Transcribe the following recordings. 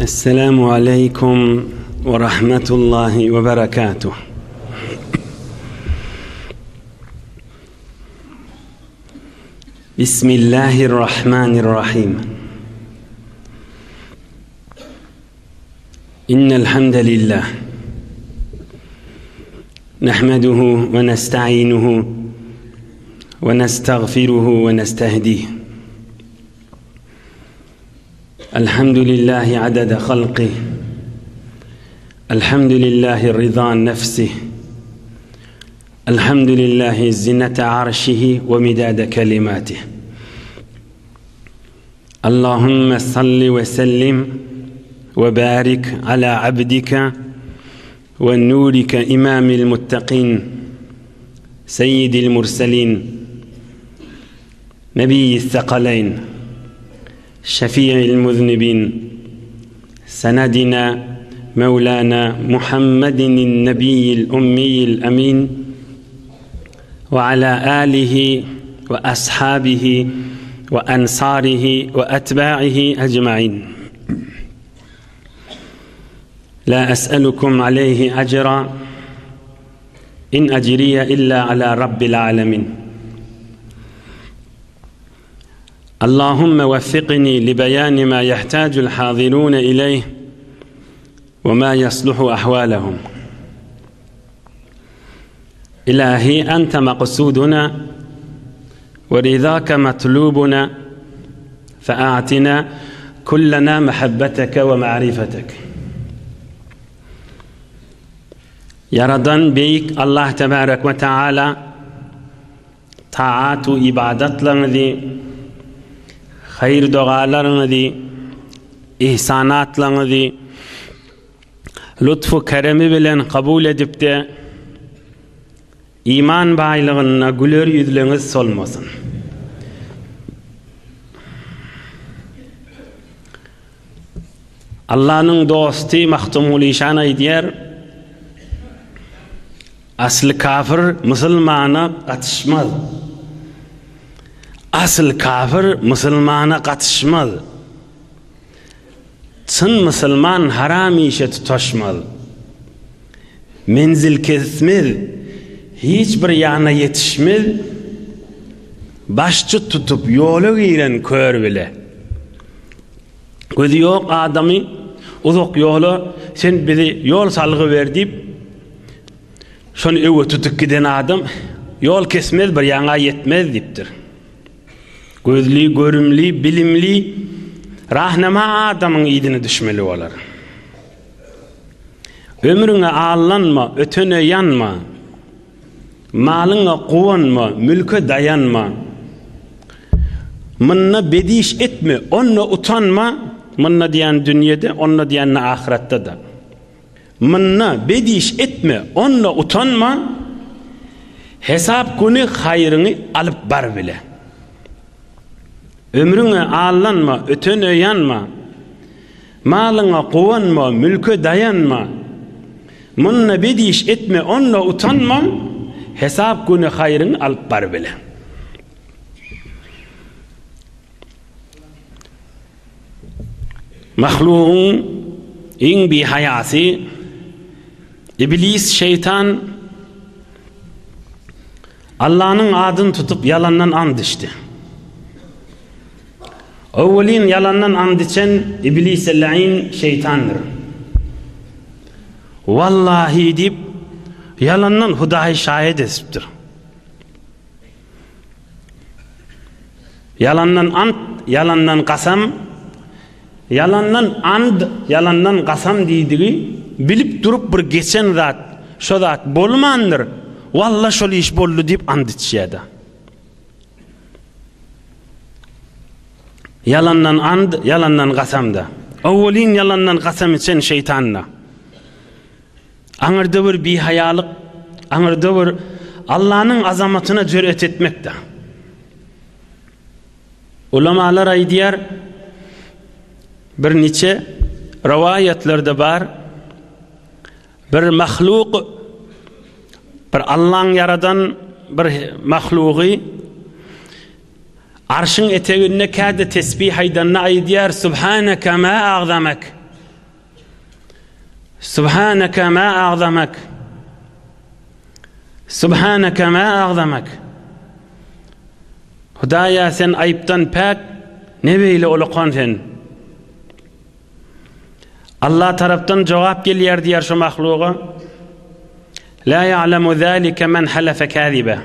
السلام عليكم ورحمة الله وبركاته. بسم الله الرحمن الرحيم. إن الحمد لله نحمده ونستعينه ونستغفره ونستهديه. الحمد لله عدد خلقه، الحمد لله رضا نفسه، الحمد لله زنة عرشه ومداد كلماته. اللهم صل وسلم وبارك على عبدك ونورك إمام المتقين سيد المرسلين نبي الثقلين شفيع المذنبين سندنا مولانا محمد النبي الأمي الأمين وعلى آله وأصحابه وأنصاره وأتباعه أجمعين. لا أسألكم عليه أجرا إن أجري إلا على رب العالمين. اللهم وفقني لبيان ما يحتاج الحاضرون إليه وما يصلح أحوالهم. إلهي أنت مقصودنا ورضاك مطلوبنا، فأعطنا كلنا محبتك ومعرفتك. Yaradan beyik Allah tebarek ve teala taatu ibadetlerinizi, hayır dualarınızı, ihsanatlarınızı lütfu keremi bilen kabul edip de iman baylığına güler yüzleriniz solmasın. Allah'ın dostu Mahtumul İşan aydiyer, asıl kafir Müslümana katışmaz. Asıl kafir Müslümana katışmaz. Çın Müslüman haram işe tutuşmaz. Menzil kesmez. Hiçbir yana yetişmez. Başçı tutup yolu giren kör bile. Gözü yok adamı uzak yolu sen bizi yol salgı ver deyip şonu evi tutup giden adam yol kesmez, bir yana yetmez deyiptir. Gözlü, görümlü, bilimli, rahnama adamın idini düşmeli olar. Ömrüne ağlanma, ötüne yanma, malına kuvanma, mülke dayanma. Mınna bediş etme, onunla utanma, mınna diyen dünyada, onunla diyen ahirette de. Mınna bediş etme, onunla utanma, hesap günü hayrını alıp bar bile. Ömrüne ağlanma, ötüne yanma, malına kuvanma, mülke dayanma. Mınna bediş etme, onunla utanma, hesap günü hayrını alıp bar bile. Mahluğun en bir hayası İblis, şeytan Allah'ın adını tutup yalandan and içti. Evvelin yalandan and içen İblis-i la'in şeytandır. Vallahi deyip yalandan Hudayı şahit etiptir. Yalandan and, yalandan kasam, yalandan and, yalandan kasam deydiği bilip durup bir geçen zat, şu zat bolmandır. Vallahi şol iş bollu deyip and içiyedi. Yalandan and, yalandan kasam da. Evvelin yalandan kasam içen şeytanla. Anırda bir bihayalık, anırda bir Allah'ın azamatına cüret etmekte. Ulamalar aydiyar bir nice rivayetlerde var. Bir mahluk, bir Allah'ın yaradan bir mahluğu arşın eteğine kâde tesbih aydanına aydiyar Subhaneke ma a'zamek. Subhaneke ma a'zamak. Subhaneke ma a'zamak. Hudaya sen ayıptan pek, ne beyle oluqan sen. Allah taraftan cevap gelýär diýär şu mahluğa. La ya'lemu zalika men halafa kaziba.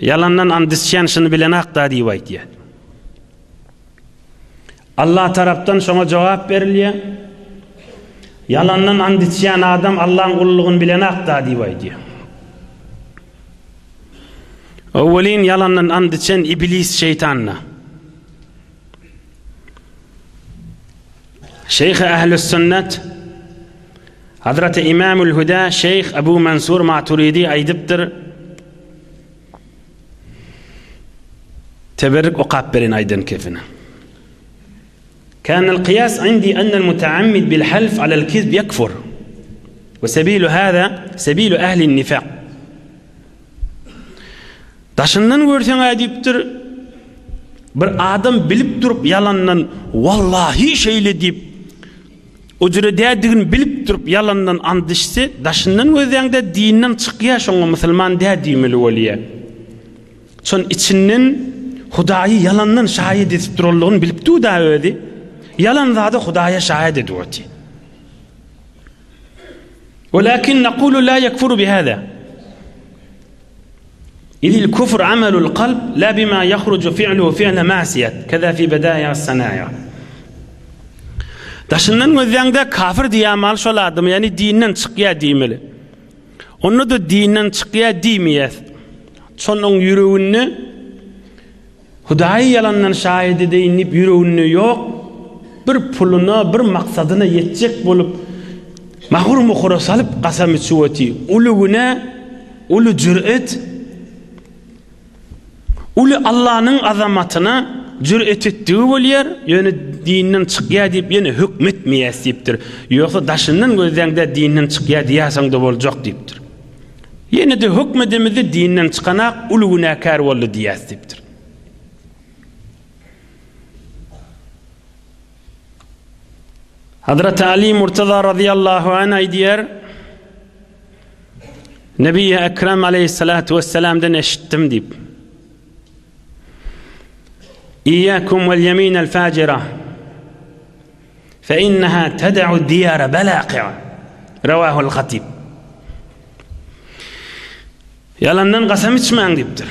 Yalandan andisçan şunu bilen aqda diýip aýtýar. Allah taraftan şoňa cevap berilýär. Yalandan andisçan adam Allah'ın kulluğunu bilen aqda diýip aýtýar. Awwelin yalandan andisçan iblis şeytanna. Şeyh Ehl-i Sünnet Hazreti İmamul Huda Şeyh Ebu Mansur Maturidi aýdypdyr. Teberrük okap berin aydın kefine. كان القياس عندي أن المتعمد بالحلف على الكذب يكفر وسبيل هذا سبيل أهل النفاق. Daşından görsen adiptir bir adam bilip durup yalandan vallahi şeyle deyip ucure dediğini bilip durup yalandan andışsa daşından görsen de dinden çıkıyor şoňa musulman dediğimeli oluyor. Son içinden Hudayı yalandan şahit edip durulduğunu bilip du da ödi. Yalan zada Hudaya şahit ediyordu. Walakin naqulu la yekfuru bihada. إذ الكفر عمل القلب لا بما يخرج فعله فعل معصية كذا في بداية الصنايع. Daşından gözüňde kafir diýämal şol adam yani dinden çykýar diýmeli. Onu da dinden çykýar diýmeýär. Şonuň ýüregini Hudaý yalandan şahit edýänip ýüregini ýok bir puluna bir maksadyna ýetjek bolup mahur muhura salyp gasam içýärdi. Uluguna ulu jüret ulu Allah'ın azamatyna jüret etdiği bolýar, ýöne dinden çykýar diýip ýene hükmetmeýär diýipdir. Ýoksa daşyndan gözleňde dinden çykýar diýäseň de boljak diýipdir. Ýene de hükmedemizde dinden çykanak ulu günahkar boldy diýäs diýipdir. Hazreti Ali Murtaza radıyallahu anh aydiyar Nebi-i Ekrem aleyhissalatu vesselam'dan eşittim deyip İyyâkum vel yemînel fâcira fe innehâ ted'u diyâre belâqi'a Revâhul Hatib. Yalandan qasam içmeň deyipdir.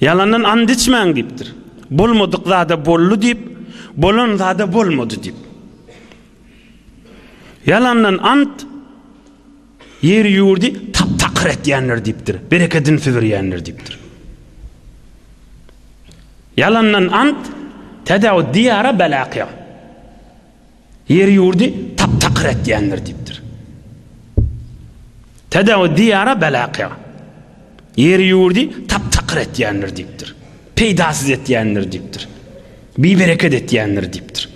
Yalandan and içmeň deyipdir. Bolmadyk zada bollu deyip bolan zada bolmady deyip. Yalandan ant yer ýurdy tap-takır etýänler deyipdir. Berekedin süzürýänler deyipdir. Yalandan ant ted'u diyara belâqi'a. Yer ýurdy tap-takır etýänler deyipdir. Ted'u diyara belâqi'a. Yer ýurdy tap-takır etýänler deyipdir. Peýdasyz etýänler deyipdir. Bir bereket etýänler deyipdir.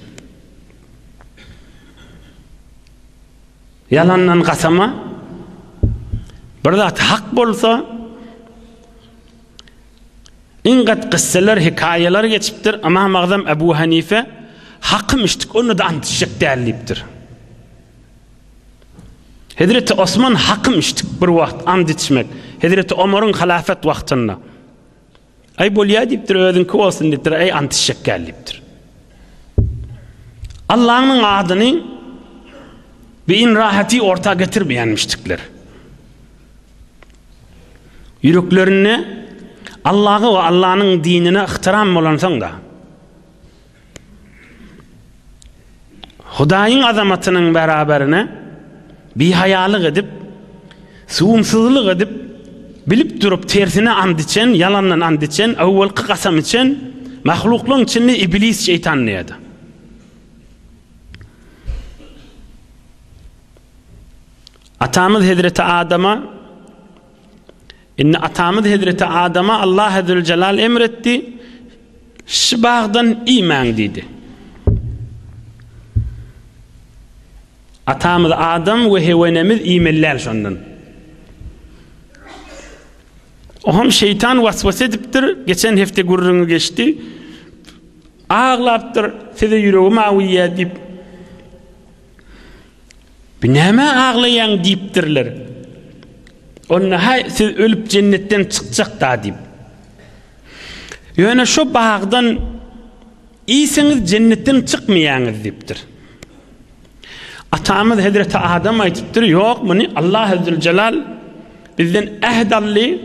Yalandan qasama bir zat hak bolsa inqat qissalar hikayeler geçipdir ama magdam Ebu Hanife hakymyşdyk onu da antışyk dälipdir. Hazreti Osman hakymyşdyk bir wagt and içmek. Hazreti Ömer'in halafet wagtynda ay bolýar diýipdir özüňki bolsun diýipdir ay antışyk dälipdir. Allah'ın adyny beyin rahati orta getirmeýänmişdikler. Yüreklerini Allah'a ve Allah'ın dinine ihtiram bolansaň da Hudaýyň azamatynyň beraberine bihayalyk edip suwumsyzlyk edip bilip durup tersine and içen, yalandan and içen, awwalky qasam içen mahluklaryň içinde iblis şeytan näýdi. Atamız Hazreti Adam'a atamız Hazreti Adam'a Allah Azze ve Celal emretti şu bağdan iman dedi. Atamız Adam ve hevenemiz imanlar şondan. Oham şeytan vasvasa edipdir. Geçen hafta gurrunu geçti. Ağlaptır. Size yüreğime aviye deyip Näme aglayan diýipdirler. Onna hay siz ölüp cennetten çykjak da diýip. Ýöne şu bagdan iýsiňiz cennetten çykmaýaňyz diýipdir. Atamyz Hazreti Adam aýtypdyr, ýok, muny Allah Azze Celal bizden ähdally,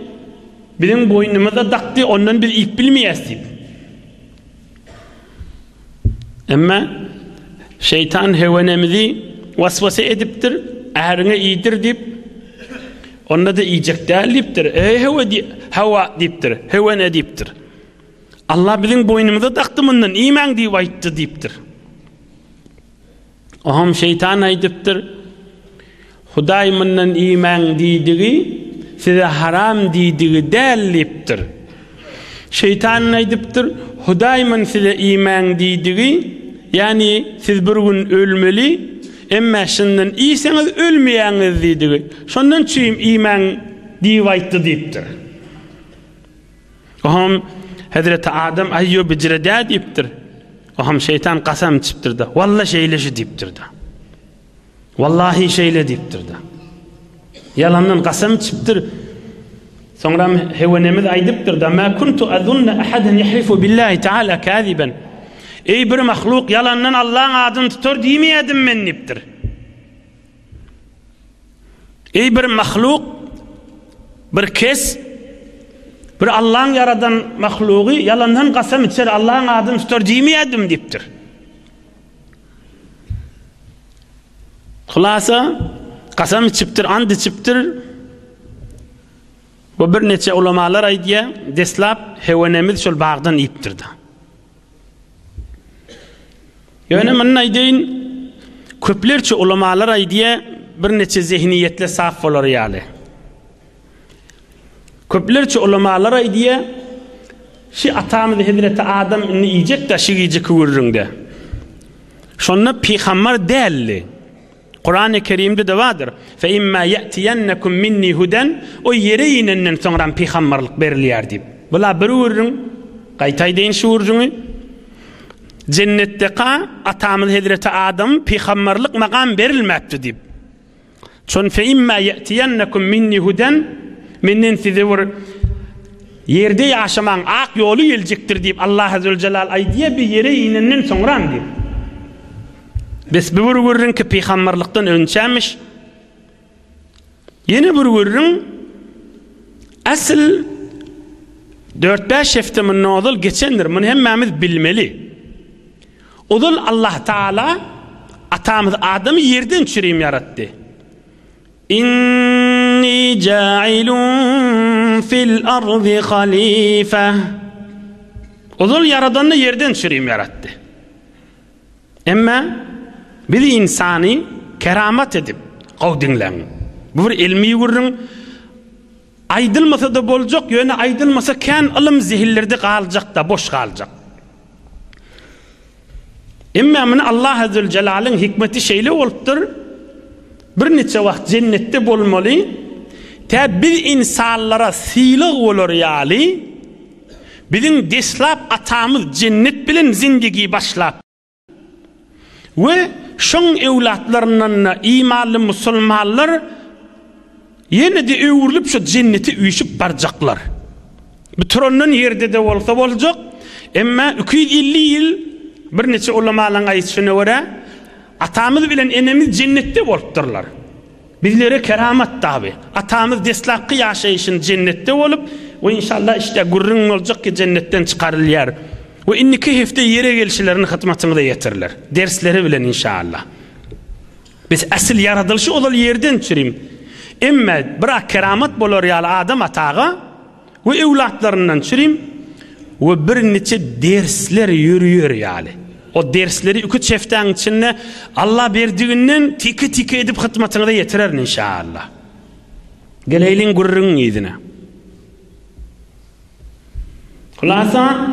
bizim boynumyza dakdy, ondan biz iýip bilmeýäs diýip. Emma şeytan hewenemizi waswasa edipdir, ähriňe iýdir diýip, onda da iýjek däl diýipdir. Hawa diýipdir, hewene diýipdir. Allah bizim boynumyza dakdy, mundan iýmäň diýip aýtdy diýipdir. Oham şeytan aýdypdyr, Hudaý mundan iýmäň diýdigi, size haram diýdigi däl diýipdir. Şeytan aýdypdyr, Hudaý mun size iýmäň diýdigi, yani siz bir gün ölmeli, emma şundan iýseňiz ölmeýäňiz diýdigi. Şondan çyým iýmäň diýip aýtdy diýipdir. Oham Hazreti Adam aýýo bijirede diýipdir. Oham şeytan qasam içipdir da. Wallahi şeýleşi diýipdir da. Wallahi şeýle diýipdir da. Yalandan qasam içipdir. Soňra hewenemiz aýdypdir da, "Ma kuntu azunna ahadan yahlifu billahi ta'ala kaziban." Ey bir mahluk yalandan Allah'ın adyny tutar diýmeýädim men diýipdir. Ey bir mahluk, bir kes, bir Allah'ın yaradan mahlugy yalandan qasam içer Allah'ın adyny tutar diýmeýädim diýipdir. Hulasa qasam içipdir, and içipdir. Bu bir neçe ulamalar aýdýar, deslap hewenemiz şol bagdan iýipdir da. Ýöne men aýdyn, köplerçe ulamalar aýdýar, bir neçe zihniýetle saf bolar ýaly. Köplerçe ulamalar aýdýar, şu atamyz Hazreti Adam inni iýjek da şigiýjek görürüňde. Şonna peýgamber dälli. Kur'an-ı Kerim'de de vardır. Fe imma ya'tiyannakum minni hudan, o yere inen soňra peýgamberlik berilýär diýip. Bula bir urun gaýtaýdyn şu urjuny. Cennette atamyz Hazreti Adam peýgamberlik makam berilmäpdi diýip. Şon fe imma ya'tiyannakum minni hudan, menden size bir yerde ýaşamaň ak ýoly geljekdir diýip Allah Azze Celal aýdýar, bir yere inenden soňra diýip. Biz bir görürün ki peygamberlikten önçämiş. Yeni bir görürün asıl 4-5 heftemin nodul geçendir. Bunu hemmemiz bilmeli. Odul Allah Teala atamız Adam'ı yerden çürüyüm yarattı. İnni ca'ilun fil ardi halife. Odul yaradanını yerden çürüyüm yarattı. Emma bir insani keramat edip qawdinlan. Bu bir ilmi görün. Aydılmasa da boljak, ýöne aydılmasa kän ilim zihillerde galjak da boş galjak. Emma men Allah Azze Celal'ın hikmeti şeýle bolupdyr. Bir neçe wagt cennetde bolmaly. Biz insanlara siýlyk bolar ýaly. Bizim deslap atamyz cennet bilen zindigi başlap. Ve şoň ewlatlarynyň imanly musulmanlar ýene de öwürlüp şu cenneti üýşüp barjaklar. Bütürondan ýerde de bolsa boljak, emma 250 ýyl bir neçe ulamalar aýtýaryna görä atamyz bilen enemiz cennetde bolupdyrlar. Bizlere keramat tabi. Atamyz deslapky ýaşaýyşyn cennetde bolup, we inşallah işte gurrun boljak ki cennetten çykarylýar. Ve inniki hefte yere gelişlerini hatmatyny da ýetirler. Dersleri bilen inşallah. Biz asyl yaradılışı olal yerden çürüm. Emma birak keramat bolar ýaly Adam ataga we ewlatlaryndan çürüm we bir neçe dersler ýürýär ýaly. O dersleri 2 heftäň içinde Allah berdiginden tiki edip hatmatyny da ýetirer inşallah. Geleýin gurrun ýedine. Hulasa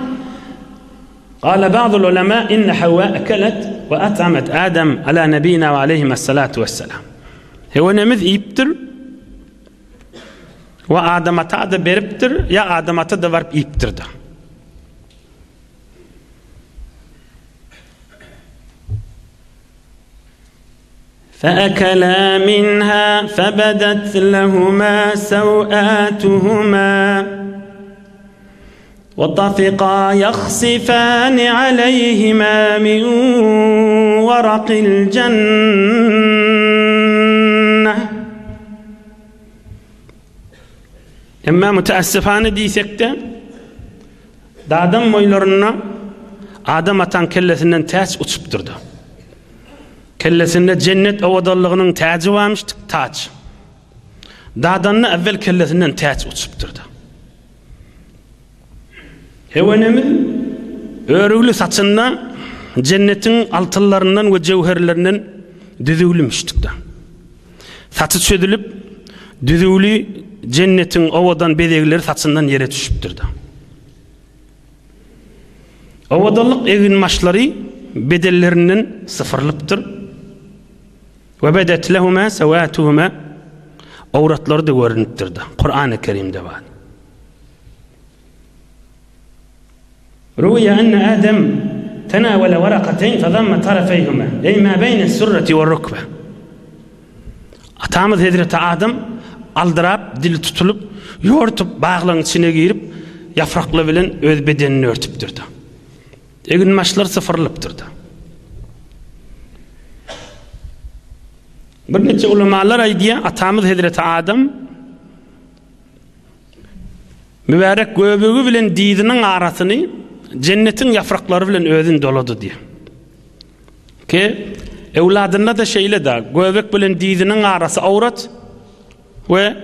قال بعض العلماء إن حواء أكلت وأطعمت آدم على نبينا وعليهما الصلاة والسلام. هو نمذ إبتر وآدم أتعد بربتر يا آدم أتعد ورب إبتر ده. فأكلا منها فبدت لهما سوآتهما وطفقا يخصفان عليهما من ورق الجنة. Emma müteassifane diysek de dadam moylarına adam atan kellesinden täç uçup durdu. Kellesinde cennet owadallığının täci varmış, taç. Dadanna evvel kellesinden täç uçup durdu. Hewenemiz örüglü saçında cennetin altınlarından ve cevherlerinden düzülmüştükdə. Saçı çödülüp düzülü cennetin ovadan bedegleri saçından yere düşüp durdu. Owadallık egin maşları bedellerinden sıfırlıptır. Ve bedet lehuma sevatuhuma avratları da görünüptürdi. Kur'an-ı Kerim'de var. روي أن آدم تناول ورقتين فضم طرفيهما أي ما بين السرة والركبة. Atamız Hazreti Adam aldırap, dili tutulup, yortup, bağlığın içine girip, yaprakla bilen öz bedenini örtüp durdu. Egin maçlar sıfırlıp durdu. Bir neçe ulamalar aydiya atamız Hazreti Adam mübarek göbüğü bilen didinin arasını cennetin yaprakları bilen özün doladı diye. Ki evladına da şeyle de göbek bilen didinin arası avrat ve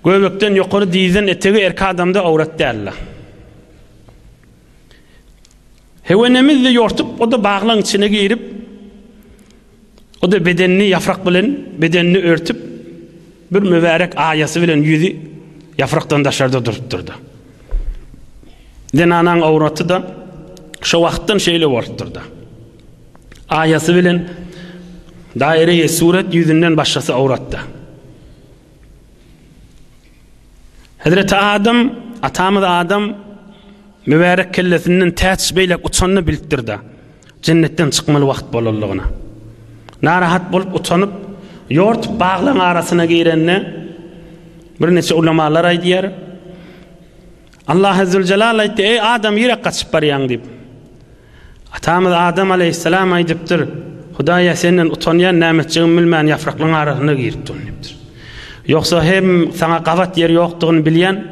göbekten yukarı didin eteği erkek adamda avrat derler. Hevenemiz de yortup o da bağlan içine girip o da bedenini yaprak bilen bedenini örtüp bir mübarek ayası bilen yüzü yapraktan dışarıda durup durdu. Denanan avratı da şu vakitten şeyle varıptırdı. Ayası bilen daireye suret yüzünden başkası avratta. Hazreti Adam, atamız Adam mübarek kellesinden täç beylek uçanını bildirdi. Cennetten çıkmalı vakt bolallığına. Narahat bolup uçanıp yort bağlan arasına girenne bir neçe ulamalar aydiyar. Allah Azze ve Celal aytti, ey Adam yere kaçıp baryan deyip. Atamız Adam aleyhisselam aydıptır. Hudaya senden utanyan nämetçiğin bilmeyen yaprakların arasına girip dönüptür. Yoksa hem sana qavat yer yoktuğunu bilyen,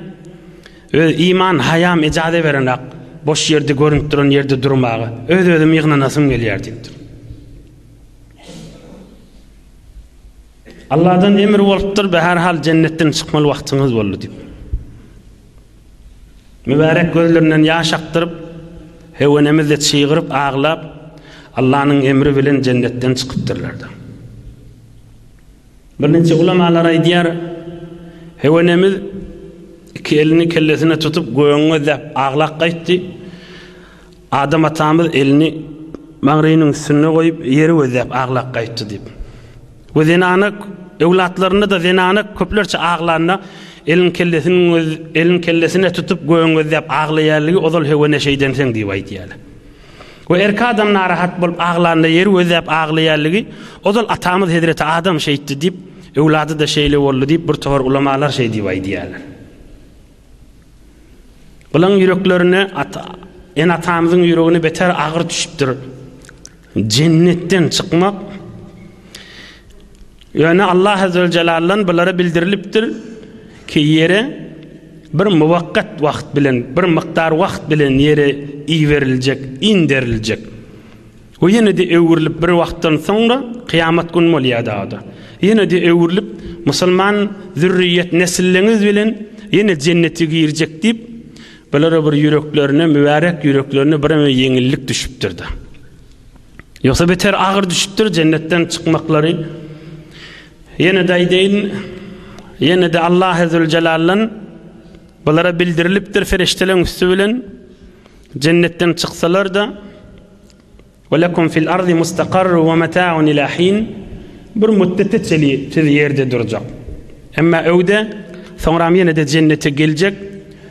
iman, hayam, icade veren ak, boş yerde görünüp duran yerde durmağı, özüm yığınanasım gelyer deyiptir. Allah'dan emir oluptur ve herhal cennetten çıkmalı vaktiniz oldu deyip. Mübarek gözlerinden yaş aktırıp, hevenemizle çiğirip, ağlap, Allah'ın emri bilen cennetten çıkıptırlardı. Bir neçe ulamalar aydiyar, hevenemiz iki elini kellesine tutup göğünü zep ağlak kayıttı. Adam atamız elini mağrinin üstüne koyup yeri özep ağlak kayıttı deyip. Ve zenanak, evlatlarını da zenanak köplerçe ağlarına elin kellesine tutup göğün özep ağlayarlığı odol hevene şeyden sen deyip aydiyar. Ve erkek adam narahat bolup ağlarına yeri özep ağlayarlığı odol atamız Hazreti Adam şeytti deyip evladı da şeyle oldu deyip bir tohar ulamalar şey deyip aydiyarlar. Bulan yüreklerine en atamızın yüreğine beter ağır düşüptür. Cennetten çıkmak yani Allah Azze ve Celal'dan bunlara bildiriliptir ki yere bir muvakkat vakt bilen, bir miktar vakt bilen yere iyi verilecek, indirilecek. O yine de evrilip bir vaktan sonra kıyamet günü moliyada. Yine de evrilip Müslüman zürriyet nesilleniz bilen yine cennete girecek deyip bunlara bir yüreklerine, mübarek yüreklerine bir yengillik düşüptür da. Yoksa beter ağır düşüptür cennetten çıkmakları. Yine de değil, yine de Allah Azze ve Celal'ın bunlara bildiriliptir feriştelerin üstü bilen cennetten çıksalar da وَلَكُمْ فِي الْأَرْضِ مُسْتَقَرُّ وَمَتَاعٌ إِلَى حِينٍ bir müddet yerde duracak. Ama evde sonra yine de cennete gelecek.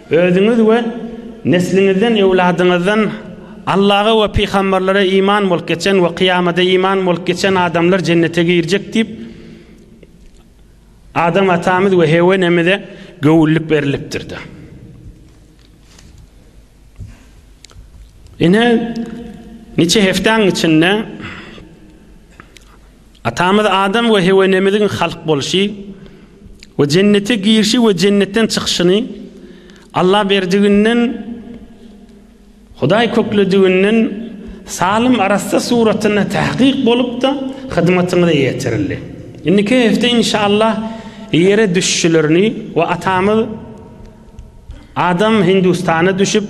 Özünüz ve neslinizden, evladınızdan Allah'a ve peygamberlere iman bolup geçen ve kıyamada iman bolup geçen adamlar cennete girecek deyip Adam atamız ve Hewa nemede gövüllük veriliptir de. Yine niçe heftan içinde atamız Adam ve Hewa nemedin halk boluşu ve cennete girişi ve cennetten çıkışını Allah berdiğinden Huday köklediğinden salim arasında suratına tahqiq bolup da hizmetine de yetirildi. İndiki hefte inşallah yere düşüşlerini ve atamız Adam Hindistan'a düşüp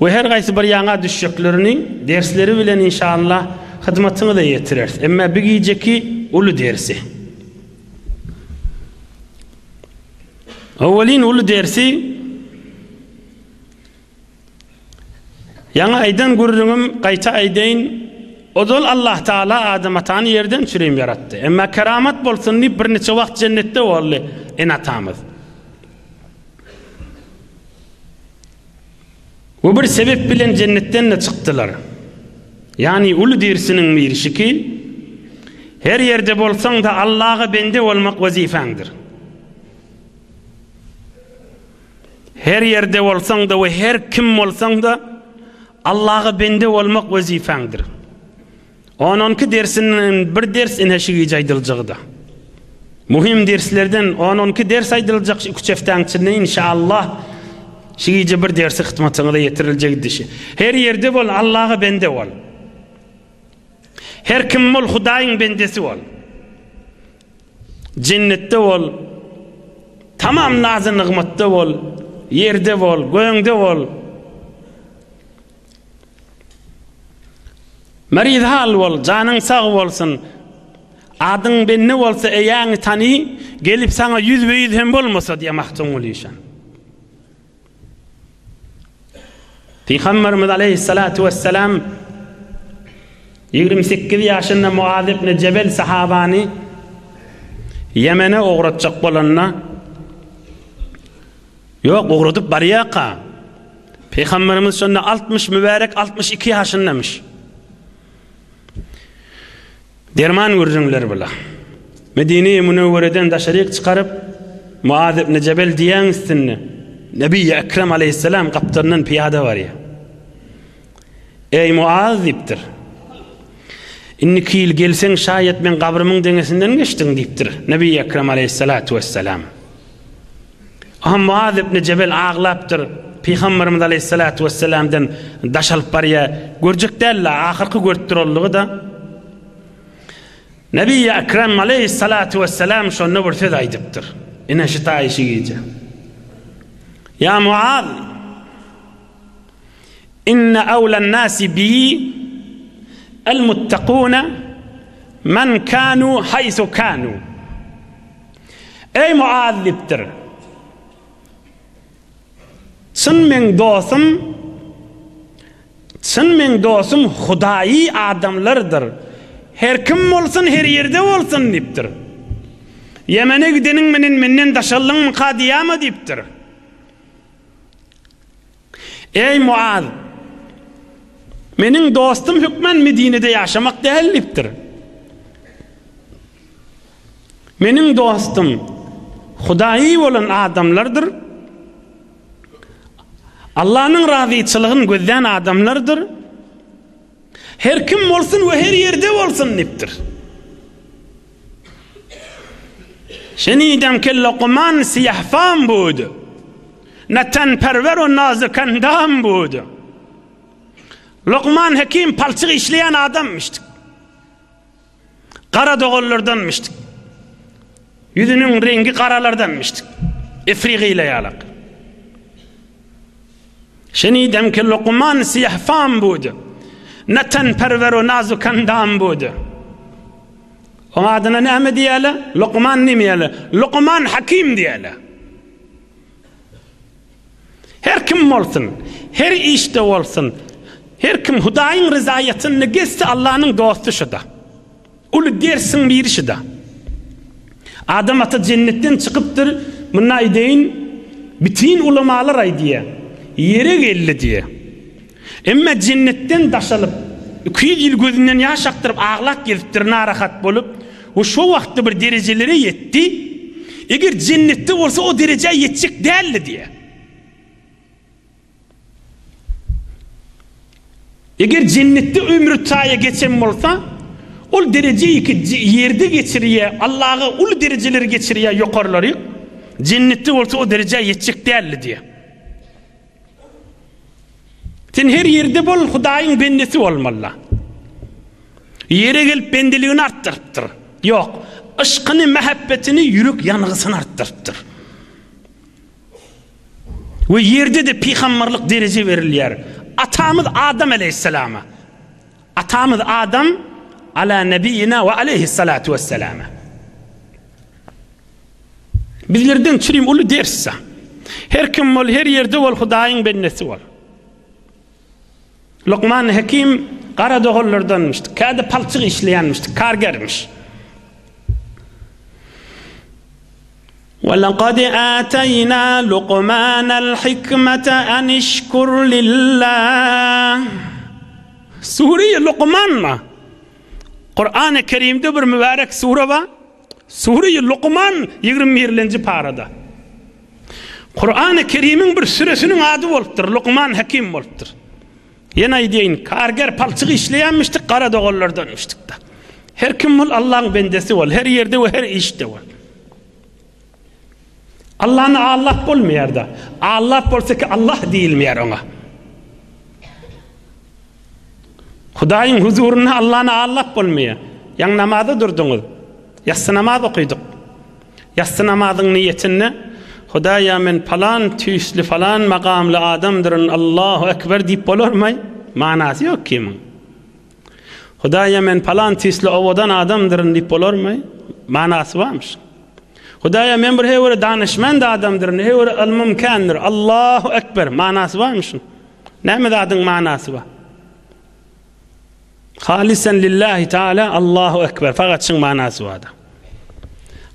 ve her qaysı bir yana düşeceklerini dersleri bilen inşallah hizmetine de yetirir. Ama bir geceki ulu dersi. Awalin ulu dersi yana aydan görürüm qayta aydayn odol Allah Taala Adam atany yerden çüreyim yarattı. Ama keramet bolsun diye bir neçe vakt cennette oldu en atamız. Bu bir sebep bilen cennetten de çıktılar. Yani ulu dersinin mirişi ki her yerde bolsan da Allah'a bende olmak vazifendir. Her yerde olsan da ve her kim olsan da Allah'a bende olmak vazifendir. Onunki dersinin bir ders inheşigi aydılacak da. Muhim derslerden onunki ders aydılacak 3 haftanın içinde inşallah şiice bir dersi hizmetine de yetirilecek dişi. Her yerde ol Allah'a bende ol. Her kim ol Hudayın bendesi ol. Cennette ol. Tamam nazı nıgmette ol. Yerde ol, göğünde ol. Meriz hal ol, canın sağ olsun. Adın benne olsa eyanı tanı, gelip sana 100 ve 100 hem olmasa diye mahtun oluysan. Peygamberimiz aleyhissalatu vesselam 28 yaşında Muaz ibn Cebel sahabani Yemen'e uğratacak bolanına yok uğratıp bariyaka. Peygamberimiz sonra 60 mübarek 62 yaşındamış. Derman görürler bula. Medine-i Münevvere'den daşarik çıkarıp Muaz ibn Cebel diyen üstünne Nebi-i Ekrem aleyhisselam kaptanının piyade var ya. Ey Muaz deyiptir. İnniki yıl gelsen şayet ben kabrımın dengesinden geçtin deyiptir. Nebi-i Ekrem aleyhissalatu vesselam. Aham Muaz ibn Cebel ağlaptır. Peygamberimiz aleyhissalatu vesselam'dan daşalıp var ya. Görcek derle ahırkı görttür olduğu da. Nebi-i Ekrem aleyhissalatu vesselam şonu bir söz aydıptır. İne şita işi giyce. Ya Muaz, inne evlen nasi bihi el-muttakûne men kânû haysu kânû. Ey Muaz diptir. Çın men dostum Hudayi adamlardır. Her kim olsun her yerde olsun diptir. Yemen'e gidenin menden daşallın mı kadiyama diptir. Ey Muaz, menin dostum hükmen Medine'de yaşamak değil diptir. Menin dostum Hudayi olan adamlardır. Allah'ın razıyçılığını gözleyen adamlardır. Her kim olsun ve her yerde olsun diptir. Şenidem ki Lokman siyahfam budu. Neten perver o nazıkandam budu. Lokman hekim palçık işleyen adammıştık. Kara doğullardanmıştık. Yüzünün rengi karalardanmıştık. İfriqi ile yalak. Şenidem ki Lokman siyahfam budu. Neten perver o nazıkandam budu. O adına ne mi diyele? Lokman ne mi diyele? Lokman hakim diyele. Her kim olsun, her işte olsun, her kim Hudayın rızayetini geçse Allah'ın dostu şu da. Ulu dersin bir işi de. Adam ata cennetten çıkıptır, bununla ideyin, bütün ulamalar ay diye, yere geldi diye. Emma cennetten daşalıp 200 yıl gözünden yaş aktırıp ağlak geziptir, narahat bolup o şu vakti bir derecelere yetti. Eğer cennette olsa o dereceye yetecek değerli diye. Eğer cennette ömrü taya geçen olsa o dereceyi ki yerde geçiriyor, Allah'a o dereceleri geçiriyor yukarıları. Cennette olsa o dereceye yetecek değerli diye. Sen her yerde bol Hudayın bendesi olmalı. Yere gelip bendeliğini arttırıptır. Yok. Aşkını, mehabbetini, yürek yanğısını arttırıptır. Ve yerde de peygamberlik derece veriliyor. Atamız Adam aleyhisselama. Atamız Adam ala nebiyina ve aleyhissalatu vesselama. Bizlerden çürüyüm ulu derse. Her kim ol, her yerde ol Hudayın bendesi ol. Lokman Hakim qara doğullardanmıştı. Kade palçık işleyenmişti. Kargermiş. وَلَقَدْ آتَيْنَا لُقْمَانَ الْحِكْمَةَ أَنِ اشْكُرْ لِلّٰهِ Sure-i Luqman mı? Kur'an-ı Kerim'de bir mübarek sure var. Sure-i Luqman 21. parada. Kur'an-ı Kerim'in bir süresinin adı oluptur. Luqman Hakim oluptur. Yine deyin, karger palçık işleyenmiştik, qara doğullardanmıştık da. Her kim ol Allah'ın bendesi ol, her yerde ve her işte ol. Allah'ın Allah olmuyor da. Allah olsa ki Allah değilmiyor ona. Hudayın huzuruna Allah'ın Allah olmuyor. Yan namazı durdunuz. Yatsı namaz okuyduk. Yatsı namazın niyetini Hudaya men falan tüysli falan makamlı adamdırın Allahu Ekber deyip olur mu? Manası yok kimin. Hudaya men falan tüysli ovadan adamdırın deyip olur mu? Manası varmış. Hudaya men bir hevre danışmand adamdırın, hevre al-mumkandır. Allahu Ekber manası varmış. Näme adın manası var? Halisen lillahi Teala Allahu Ekber fakat şun manası var.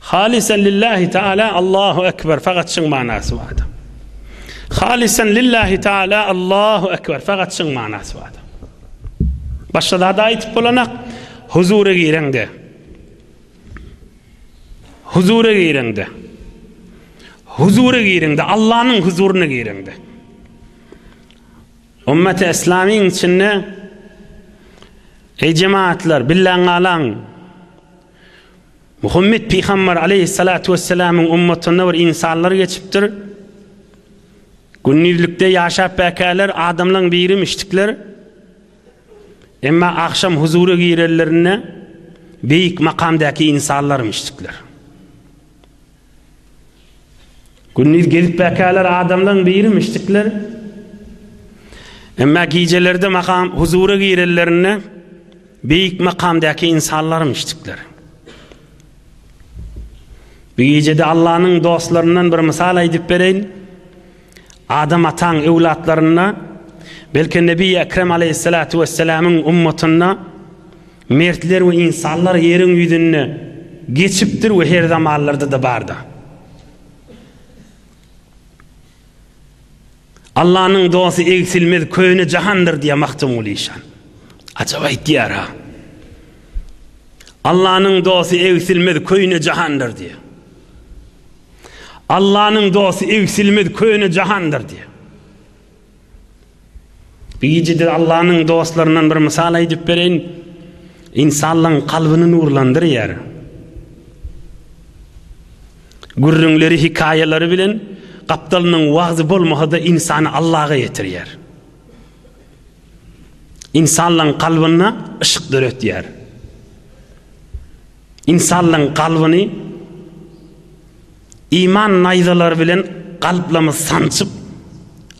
Halisen lillahi Teala Allahu Ekber fakat şun manası var. Halisen lillahi Teala Allahu Ekber fakat şun manası var. Başta da ayet bulanak huzura girende. Huzura girende. Huzura girende. Allah'ın huzuruna girende. Ümmet-i İslam'ın içinde ey cemaatler billahi alan Muhammed Peygamber aleyhissalatu vesselam'ın ümmetine bir insanlar geçiptir. Günlükte yaşap bekalar adamların biri miştikler. Ama akşam huzura girerlerine büyük makamdaki insanlar miştikler. Günlük gelip bekalar adamların biri miştikler. Ama gecelerde makam huzura girerlerine büyük makamdaki insanlar miştikler. Bir gecede Allah'ın dostlarından bir misal edip vereyim. Adam atan evlatlarına, belki Nebi Ekrem aleyhissalatu vesselam'ın ummetine, mertler ve insanlar yerin yüzünü geçiptir ve her zamanlarda da barda. Allah'ın dostu eksilmez köyüne cahandır diye mahtum oluşan. Acaba ihtiyar ha. Allah'ın dostu eksilmez köyüne cahandır diye. Allah'ın dostu eksilmez köyüne cahandır diye. Bir gecede Allah'ın dostlarından bir misal edip vereyim. İnsanların kalbini nurlandır yer. Gürrünleri, hikayeleri bilen kaptalının vaazı bolmasa insanı Allah'a getiriyor. İnsanların kalbine ışık dörötüyor. İnsanların kalbini iman nayzaları bilen kalplama sancıp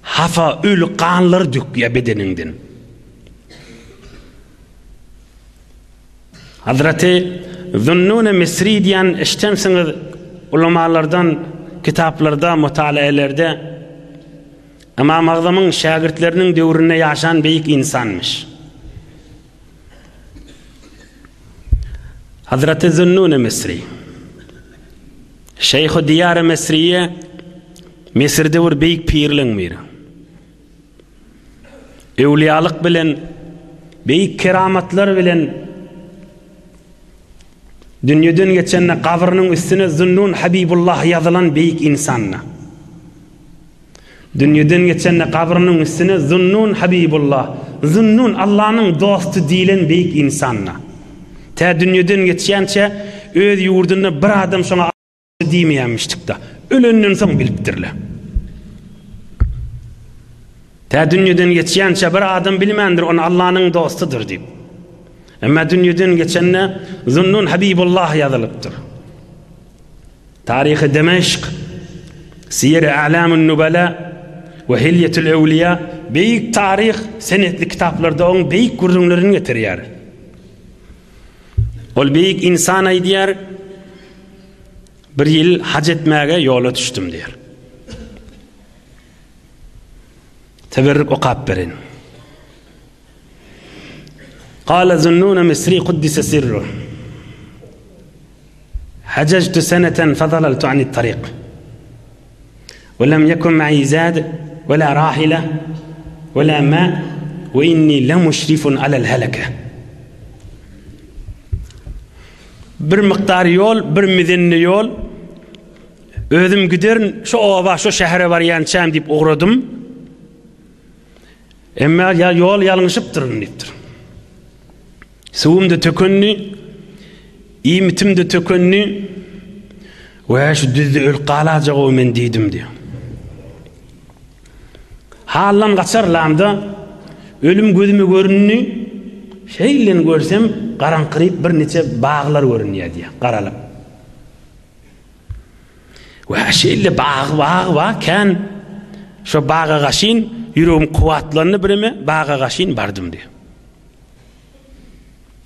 hafa ölü kanlar döküyor bedeninden. Hazreti Zunnun-i Misri diyen iştemsiniz ulamalardan, kitaplarda, mutalaelerde İmam Azam'ın şagirdlerinin devrine yaşayan büyük insanmış. Hazreti Zunnun-i Misri Şeyh-i Diyar-ı Misri'ye Mısır'da bir büyük pirlin miydi. Evliyalık bilen, beýik keramatlar bilen dünýeden geçenne kabrynyň üstüne Zunnun Habibullah ýazylan beýik insanna. Dünýeden geçenne kabrynyň üstüne Zunnun Habibullah, Zunnun Allah'nyň dostu diýilen beýik insanna. Ta dünýeden geçýänçe öz ýurduny bir adam şoňa diýmeýänmişlikde. Ölenden soň bilipdirler. Ta dünýeden geçýänçe bir adam bilmendir onu Allah'nyň dostudur diýip. Emma dünýeden geçenne Zunnun Habibullah ýazylypdyr. Tarihi Demeşk, Siyer-i A'lamun Nubala ve Hilyetul Evliya beýik tarih senetli kitaplarda oň beýik gurrunlaryny getirýär. Ol beýik insan aýdýar, bir ýyl hac etmäge ýola düşdüm diýer. Teberrük okap berin. قال ذنون مصري قدس سره حججت سنة فضللت عن الطريق ولم يكن معي زاد ولا راحلة ولا ماء وإني لمشرف على الهلكة. Bir miqdar yol, bir mizinli yol özüm giderin şu ova, şu şehre barýançam diýip ogradym. Emma ya yol ýalňyşypdyr diýipdir. Suwumda tökünni, iýmitimde tökünni we şu düzde ölqalajagy men diýdim diýär. Hallan gaçarlamda ölüm gözüme görünni, şeýlen görsem garanqyryp bir neçe baglar görünýär diýär, garalap. We şeýle bağa kan şu bağa gaşyn ýüregim kuwatlandy birime, bağa gaşyn bardım diýär.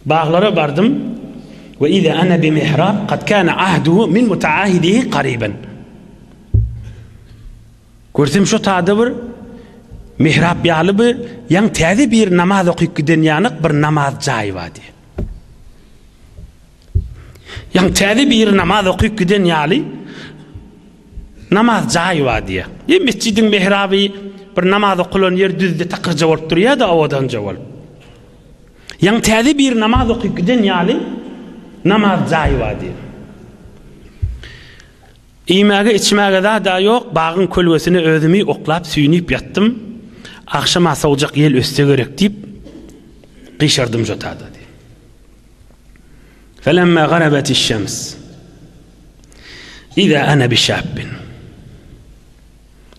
Bağlara bardım ve iza ana bi mihrab qad kana ahduhu min mutaahidihi qariban. Görsem şu taada bir mihrab ýaly bir ýan täze bir namaz okyp giden ýanyk bir namaz jaý wadi. Ýan täze bir namaz okyp giden ýaly namaz jaý wadi. Ýa mescidin mihraby bir namaz okulan ýer düzde takyrja bolup durýar da awadan jawal. Yan täze bir namaz okyp giden ýaly namaz jaý wadi. Iýmäge içmäge da ýok, bagyň kölwesini özümi oklap süýnüp ýatdym. Akşama sowjak ýel öste gerek diýip gyşardım jotada diýip. Felemma garabatis şems iza ana bi şabbin.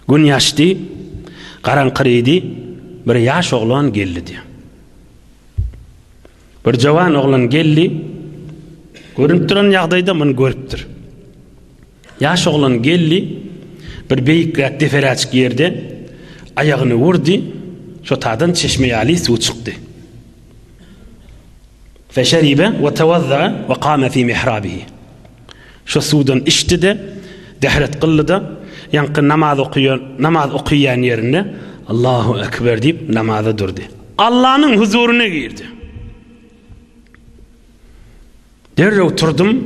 Gün ýaşdy, garanqyrydy, bir ýaş oglan geldi diýip. Bir jawan oglan geldi, görünüp duran ýagdaýda muny görüpdir. Ýaş oglan geldi, bir beýik deferaçyk ýerde ayagyny wurdy, şo tadan çeşme ýaly suw çykdy. Feşeribe ve tawazza ve qama fi mihrabihi. Şo suwdan içdi de, dehret qıldy da, ýanky namaz okuyan ýerine Allahu ekber diýip namaza durdy. Allah'nyň huzuruna girdi. Derrew turdum,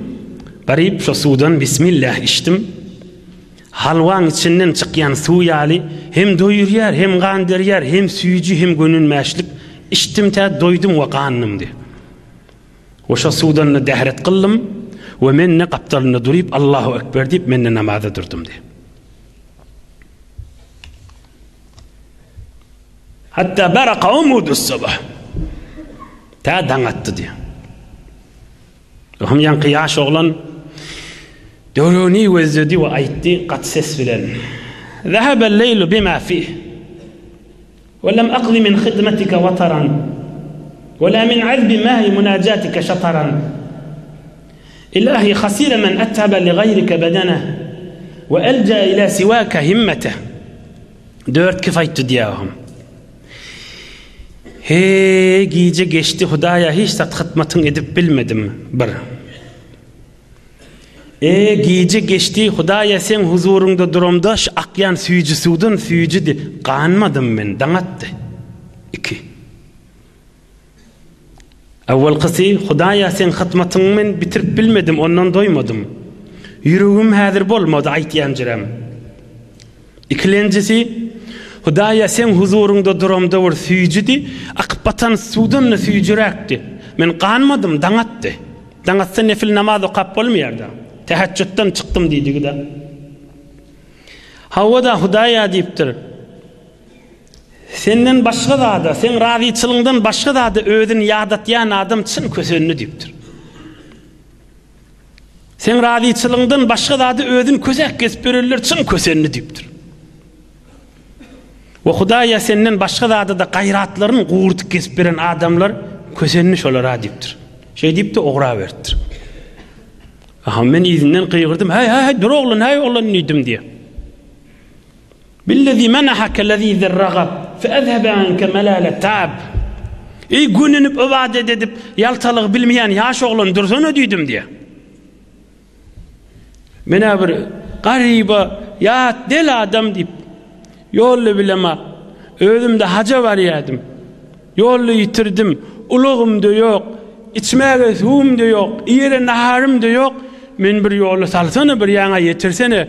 barip şo suwdan bismillah içdim. Halwaň içinden çykýan suw ýaly hem doýurýar, hem ganderýar, hem süýüji, hem gönülmäşlik. İçdim ta doýdum we gannymdy. Oşa suwdan dehret qıldym we menne gapdalyna durup Allahu ekber diýip menne namaza durdum diýip. Hatta baraka umudus sabah. Ta daňatdy diýip. Hem ýanky ýaş oglan döwrüni wezdi we aýtdy gat ses bilen. Zahaba al-leylu bima fih. Ve lem aqdi min khidmatika wataran. Ve la min azbi ma'i munajatika shataran. Ilahi khasira man attaba li gayrika badana ve alja ila siwaka himmata. Dört kifaytdy diýähim. Hey gece geçti Hudaýa hiç tat hytmatyň edip bilmedim bir. Gece geçti Hudaýa sen huzurunda durumda akyan süýüji suwdan süýüji ganmadym men daňatdy. 2. Awwal qysy Hudaýa sen hytmatyň men bitirip bilmedim ondan doýmadym. Ýüregim häzir bolmady aýtýan jirem. İkincisi Hudaýa sen huzurunda duramda bir süýjidi, akyp batan sudan süýjürekdi. Men ganmadım, daňatdy. Daňatsa nefil namaz okap bolmaýardy. Tehajjuddan çykdym diýdi da. Hawada Hudaýa diýipdir. Senden başga zada, sen razyçylygyňdan başga zada özüni ýadatýan adam çyn kösenini diýipdir. Sen razyçylygyňdan başga zada özüni kösek kesip bererler çyn kösenini diýipdir. Ve Hudaýa senden başga zada da gaýratlaryny gurdup kesip beren adamlar kösenini şolara diýipdir. Şey diýipdi, ogra berdir. Aha men izinden kıygırdım. Hay dur oğlum, hay oğlum nidim diye. Billezî menahake lezî zerragab fe ezhebe anke melâle ta'ab. Gününüp ibadet edip yaltalık bilmeyen yaş oğlum dursana diýdim diye. Mena bir gariba ya del adam diýip yollu bilema özümde haca var yadım. Yollu yitirdim. Ulugum da yok. İçmäge suwum da yok. Ýere naharym da yok. Men bir ýoly salsana, bir ýaňa ýetirsene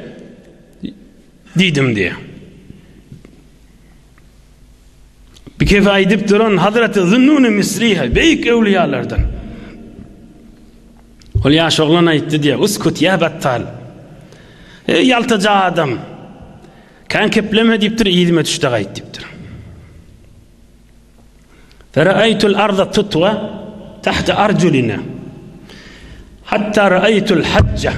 diýdim diye. Bir kefe aýdyp duran Hazreti Zunnun Misri beýik ewliýalardan. Ol ýaş oglan aýtdy diye, "Uskut ya battal. Ey yaltaja adam. Kan kepleme diýipdir, ýyzime düşdi gaýt diýipdir. Fera'aytul arda tutwa tahta arjulina. Hatta ra'aytul hajja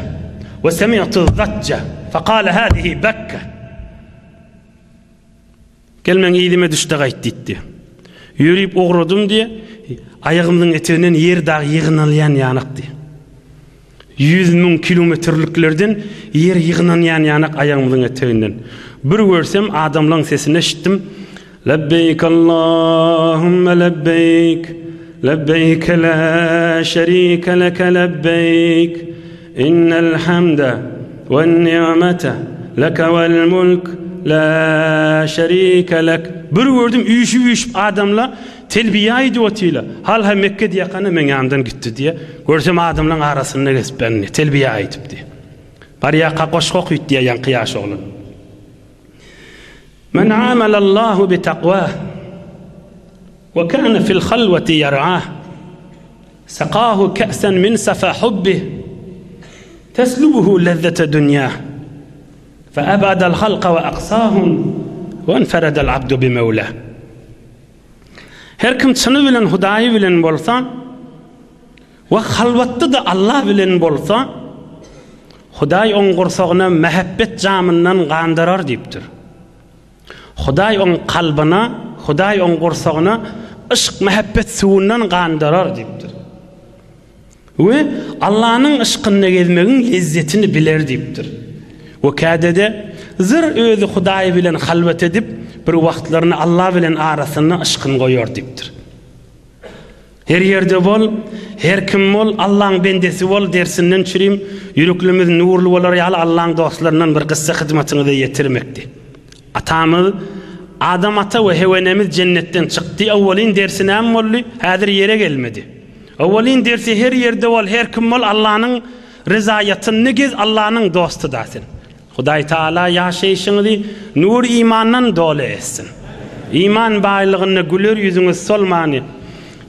ve semi'tu dhajja faqala hadihi bakka." Gelmen ýyzime düşdi gaýt diýdi. Ýürüp ogradym diye ayagymyň eteninden yer dag ýygnalýan ýanykdy. 100 000 kilometrliklerden yer ýygnalýan ýanyk ayagymyň eteninden. Bir görsem adamlaryň sesini eşitdim. Lebbeyk Allahümme lebbeyk. Lebbeyk la şerike leke lebbeyk. İnnel hamde ve ni'mete leke vel mulk la şerike lek. Bir gördüm üýüşüp adamla telbiye aýdypdylar. Hal ha Mekke diýakany men ýandan gitdi diye. Görsem adamlaryň arasynda kesip beni telbiye aýdypdy. Barýaka goşgok ýit diýen Qiyaş oglan. Men amalallahu bi taqwah ve kana fil halwati yar'ah saqahu ka'san min safa hubbih teslubuhu lezzete dunyah fa abadal halqa ve aqsahum ve enferadal abdu bi mevlah. Her kim çyny bilen Hudaýy bilen bolsa ve halwatda da Allah bilen bolsa Hudaýy on gursagyna mehabbet jamyndan gandarar diýipdir. Hudaýy on kalbyna, Hudaýy on gursagyna ışk mehabbet suwundan gandarar diýipdir. We Allah'ın ışkyny gezmegiň lezzetini biler diýipdir. O kadede zır özü Hudaýy bilen halwat edip bir wagtlaryny Allah bilen arasyna ışkyn goýar diýipdir. Her ýerde bol, her kim bol, Allah'ın bendesi bol dersinden çürim, ýüreklimiz nurlu bolar ýaly Allah'ın dostlaryndan bir gissa hyzmatyny ýetirmekdi. Atamız Adam ata ve hevenemiz cennetten çykdy. Awwalin dersine hem bolly, häzir ýere gelmedi. Awwalin dersi her ýerde bol, her kim bol Allah'ın rizayatyny gez, Allah'ın dostu dasyň. Hudaý Taala ýaşaýşyňyzy nur imandan dolu etsin. İman baýlygyny güler ýüzüňiz solmany.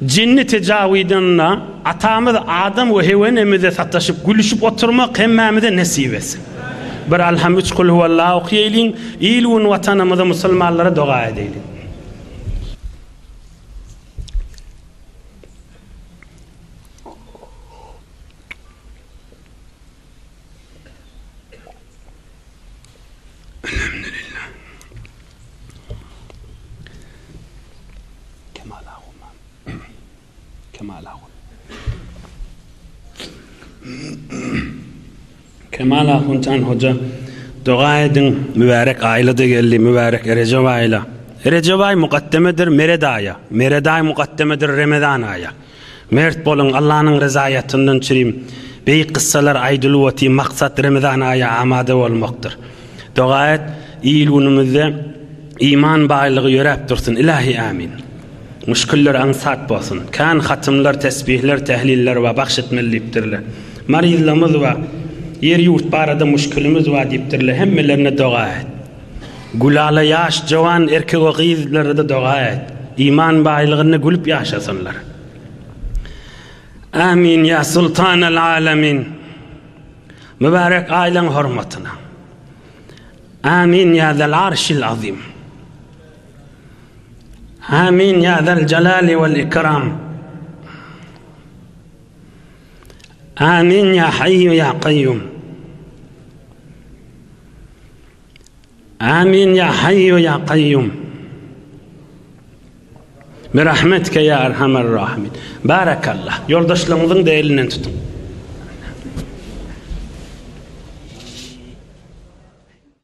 Jinni tejawidinna atamız Adam we hewenemize sataşyp gülüşüp oturmak hemmemize nasip etsin. Bir alham 3 kul huvallahu qiýelin, ilun watanymyza musulmanlara dua edeýin. Elhamdülillah. Kemal Ahuncan hoca dua edin, mübarek aýlyda geldi, mübarek Recep aýla. Recep aý mukaddemedir Meredaya, Mereday mukaddemedir Ramazan aýa. Mert bolun, Allah'ın rızayatından çirim. Beýik kıssalar aýdylywati, maksat Ramazan aýa amada bolmakdyr. Dua et, ýylgynymyzda iman baýlygy ýörep dursun. Ilahi amin. Müşküller ansat bolsun. Kan hatymlar, tesbihler, tehliller we bahşetmelipdirler. Maryzlarymyz we yer ýurt barada müşkülimiz var diýipdirler, hemmelerine dua et. Gulala yaş, jawan, erkek we gyzlary da dua et. İman baýlygyny gülüp ýaşasynlar. Amin ya sultanal alamin. Mübarek ailen hormatyna. Amin ya zal arşil azim. Amin ya zal jalali vel ikram. Amin ya hayyu ya qayyum. Amin ya hayyu ya qayyum. Merahmetke ya erhamer rahimin. Barakallah. Yoldaşlarınızın da elinden tutun.